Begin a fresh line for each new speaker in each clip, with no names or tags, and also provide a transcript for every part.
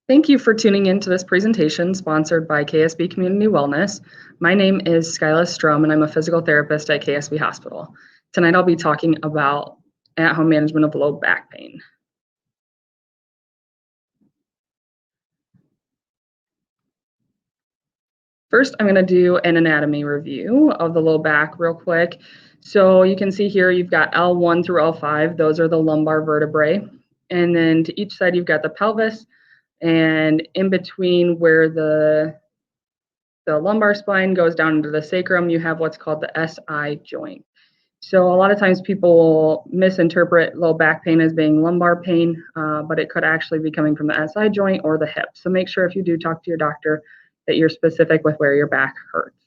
Thank you for tuning in to this presentation sponsored by KSB Community Wellness. My name is Skyla Strum, and I'm a physical therapist at KSB Hospital. Tonight I'll be talking about at-home management of low back pain. First, I'm going to do an anatomy review of the low back real quick. So you can see here you've got L1 through L5. Those are the lumbar vertebrae. And then to each side you've got the pelvis. And in between where the lumbar spine goes down into the sacrum, you have what's called the SI joint. So a lot of times people misinterpret low back pain as being lumbar pain, but it could actually be coming from the SI joint or the hip. So make sure if you do talk to your doctor that you're specific with where your back hurts.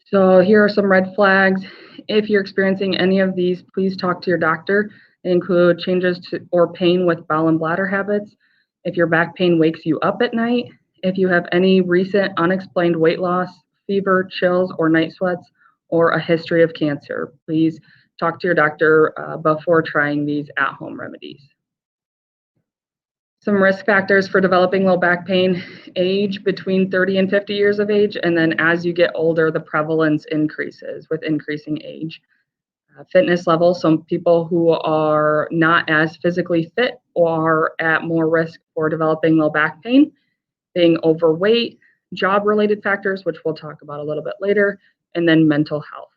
So here are some red flags. If you're experiencing any of these, please talk to your doctor. They include changes to or pain with bowel and bladder habits. If your back pain wakes you up at night, if you have any recent unexplained weight loss, fever, chills, or night sweats, or a history of cancer, please talk to your doctor before trying these at-home remedies. Some risk factors for developing low back pain: age between 30 and 50 years of age, and then as you get older, the prevalence increases with increasing age. Fitness level: some people who are not as physically fit are at more risk for developing low back pain. Being overweight, job-related factors, which we'll talk about a little bit later, and then mental health.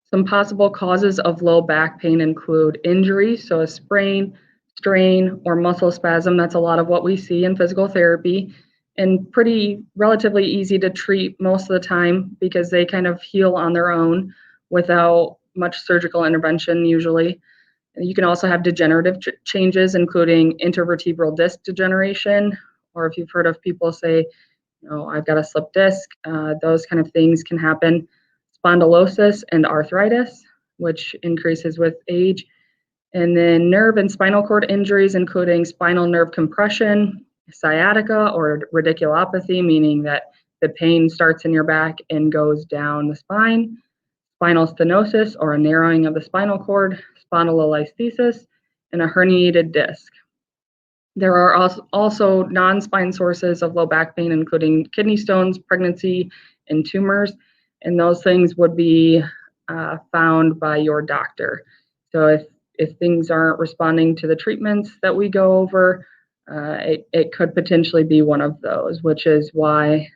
Some possible causes of low back pain include injury, so a sprain, strain, or muscle spasm. That's a lot of what we see in physical therapy, and pretty relatively easy to treat most of the time because they kind of heal on their own without much surgical intervention usually. You can also have degenerative changes, including intervertebral disc degeneration, or if you've heard of people say, I've got a slipped disc, those kind of things can happen. Spondylosis and arthritis, which increases with age. And then nerve and spinal cord injuries, including spinal nerve compression, sciatica, or radiculopathy, meaning that the pain starts in your back and goes down the spine. Spinal stenosis, or a narrowing of the spinal cord, spondylolisthesis, and a herniated disc. There are also non-spine sources of low back pain, including kidney stones, pregnancy, and tumors, and those things would be found by your doctor. So if things aren't responding to the treatments that we go over, it could potentially be one of those, which is why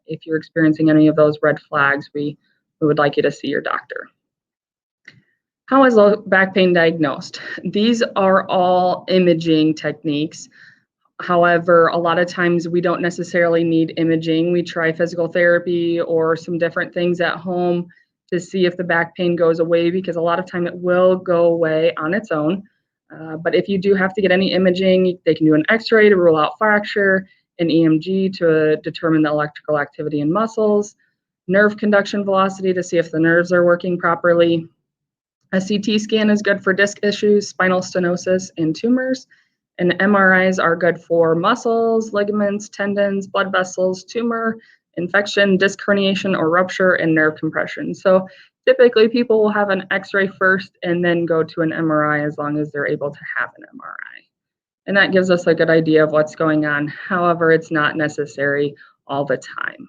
if you're experiencing any of those red flags, we would like you to see your doctor. How is low back pain diagnosed? These are all imaging techniques. However, a lot of times we don't necessarily need imaging. We try physical therapy or some different things at home to see if the back pain goes away, because a lot of time it will go away on its own. But if you do have to get any imaging, they can do an x-ray to rule out fracture, an EMG to determine the electrical activity in muscles, nerve conduction velocity to see if the nerves are working properly. A CT scan is good for disc issues, spinal stenosis, and tumors. And MRIs are good for muscles, ligaments, tendons, blood vessels, tumor, infection, disc herniation or rupture, and nerve compression. So typically people will have an x-ray first and then go to an MRI as long as they're able to have an MRI. And that gives us a good idea of what's going on. However, it's not necessary all the time.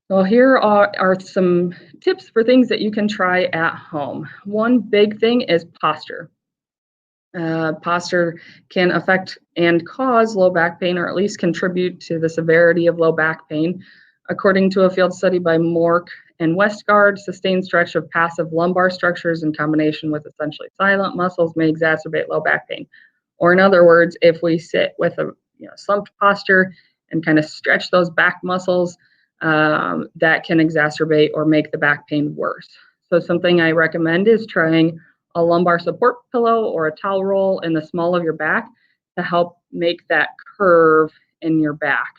Well, here are some tips for things that you can try at home. One big thing is posture. Posture can affect and cause low back pain, or at least contribute to the severity of low back pain. According to a field study by Mork and Westgard, sustained stretch of passive lumbar structures in combination with essentially silent muscles may exacerbate low back pain. Or in other words, if we sit with a slumped posture and kind of stretch those back muscles, that can exacerbate or make the back pain worse. So something I recommend is trying a lumbar support pillow or a towel roll in the small of your back to help make that curve in your back.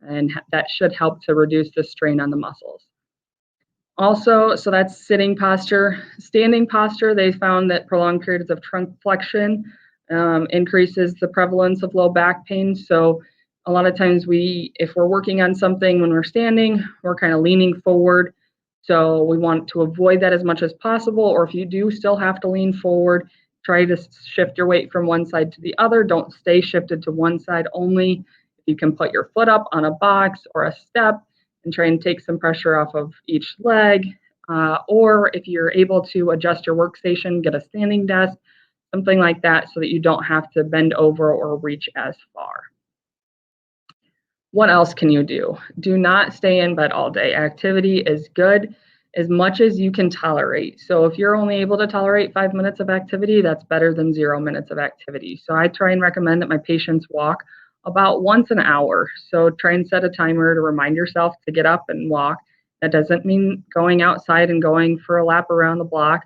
And that should help to reduce the strain on the muscles. Also, so that's sitting posture. Standing posture, they found that prolonged periods of trunk flexion increases the prevalence of low back pain. So a lot of times if we're working on something when we're standing, we're kind of leaning forward. So we want to avoid that as much as possible, or if you do still have to lean forward, try to shift your weight from one side to the other. Don't stay shifted to one side only. If you can put your foot up on a box or a step and try and take some pressure off of each leg, or if you're able to adjust your workstation, get a standing desk, something like that, so that you don't have to bend over or reach as far. What else can you do? Do not stay in bed all day. Activity is good as much as you can tolerate. So if you're only able to tolerate 5 minutes of activity, that's better than 0 minutes of activity. So I try and recommend that my patients walk about once an hour. So try and set a timer to remind yourself to get up and walk. That doesn't mean going outside and going for a lap around the block.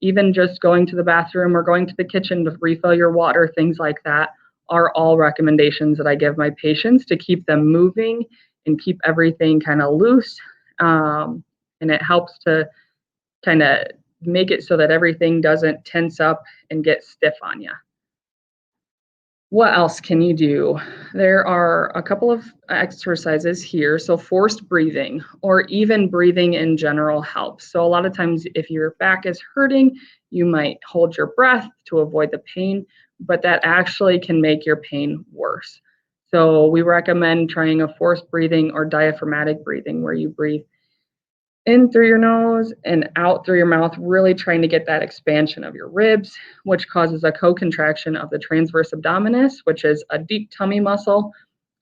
Even just going to the bathroom or going to the kitchen to refill your water, things like that, are all recommendations that I give my patients to keep them moving and keep everything kind of loose. And it helps to kind of make it so that everything doesn't tense up and get stiff on you. What else can you do? There are a couple of exercises here. So forced breathing or even breathing in general helps. So a lot of times if your back is hurting, you might hold your breath to avoid the pain, but that actually can make your pain worse. So we recommend trying a forced breathing or diaphragmatic breathing where you breathe in through your nose and out through your mouth, really trying to get that expansion of your ribs, which causes a co-contraction of the transverse abdominis, which is a deep tummy muscle,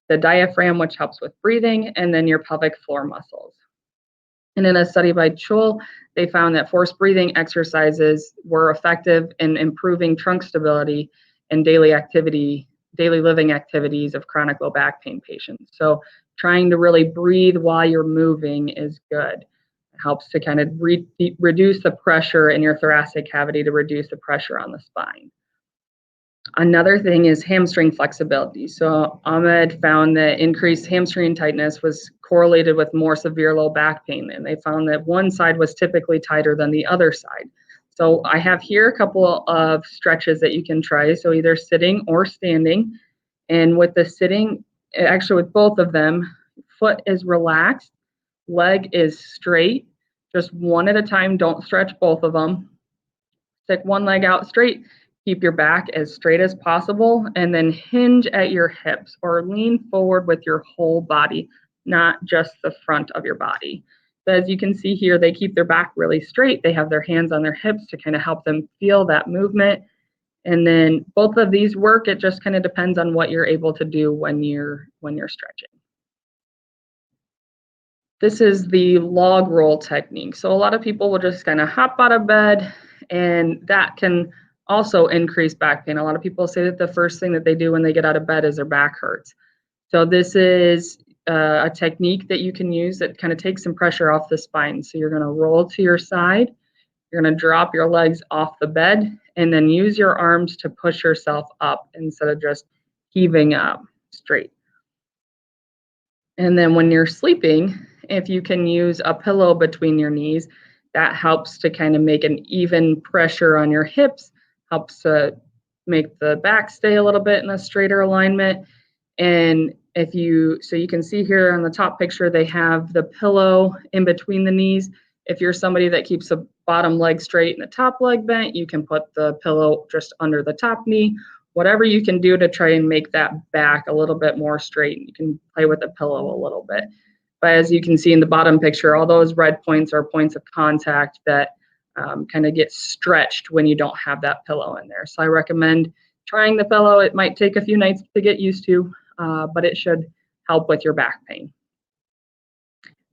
the diaphragm, which helps with breathing, and then your pelvic floor muscles. And in a study by Chul, they found that forced breathing exercises were effective in improving trunk stability and daily living activities of chronic low back pain patients. So trying to really breathe while you're moving is good. Helps to kind of reduce the pressure in your thoracic cavity, to reduce the pressure on the spine. Another thing is hamstring flexibility. So Ahmed found that increased hamstring tightness was correlated with more severe low back pain, and they found that one side was typically tighter than the other side. So I have here a couple of stretches that you can try, so either sitting or standing. And with the sitting, actually with both of them, foot is relaxed, leg is straight, just one at a time. Don't stretch both of them. Stick one leg out straight, keep your back as straight as possible, and then hinge at your hips or lean forward with your whole body, not just the front of your body. But as you can see here, they keep their back really straight. They have their hands on their hips to kind of help them feel that movement. And then both of these work. It just kind of depends on what you're able to do when you're stretching. This is the log roll technique. So a lot of people will just kind of hop out of bed, and that can also increase back pain. A lot of people say that the first thing that they do when they get out of bed is their back hurts. So this is a technique that you can use that kind of takes some pressure off the spine. So you're going to roll to your side. You're going to drop your legs off the bed and then use your arms to push yourself up instead of just heaving up straight. And then when you're sleeping, if you can use a pillow between your knees, that helps to kind of make an even pressure on your hips, helps to make the back stay a little bit in a straighter alignment. And so you can see here on the top picture, they have the pillow in between the knees. If you're somebody that keeps the bottom leg straight and the top leg bent, you can put the pillow just under the top knee. Whatever you can do to try and make that back a little bit more straight. You can play with the pillow a little bit. But as you can see in the bottom picture, all those red points are points of contact that kind of get stretched when you don't have that pillow in there. So I recommend trying the pillow. It might take a few nights to get used to, but it should help with your back pain.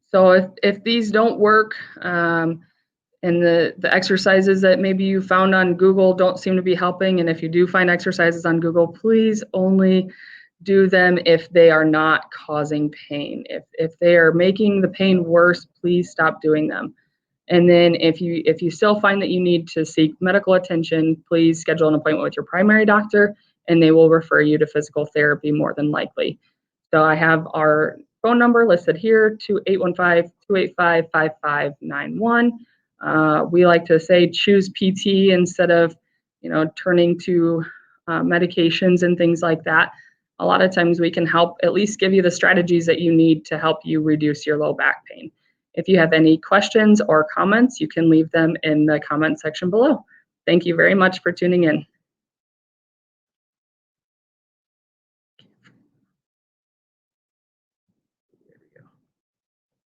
So if these don't work, and the exercises that maybe you found on Google don't seem to be helping, and if you do find exercises on Google, please only do them if they are not causing pain. If they are making the pain worse, please stop doing them. And then if you still find that you need to seek medical attention, please schedule an appointment with your primary doctor, and they will refer you to physical therapy more than likely. So I have our phone number listed here, 815-285-5591. We like to say choose PT instead of, turning to medications and things like that. A lot of times we can help at least give you the strategies that you need to help you reduce your low back pain. If you have any questions or comments, you can leave them in the comment section below. Thank you very much for tuning in.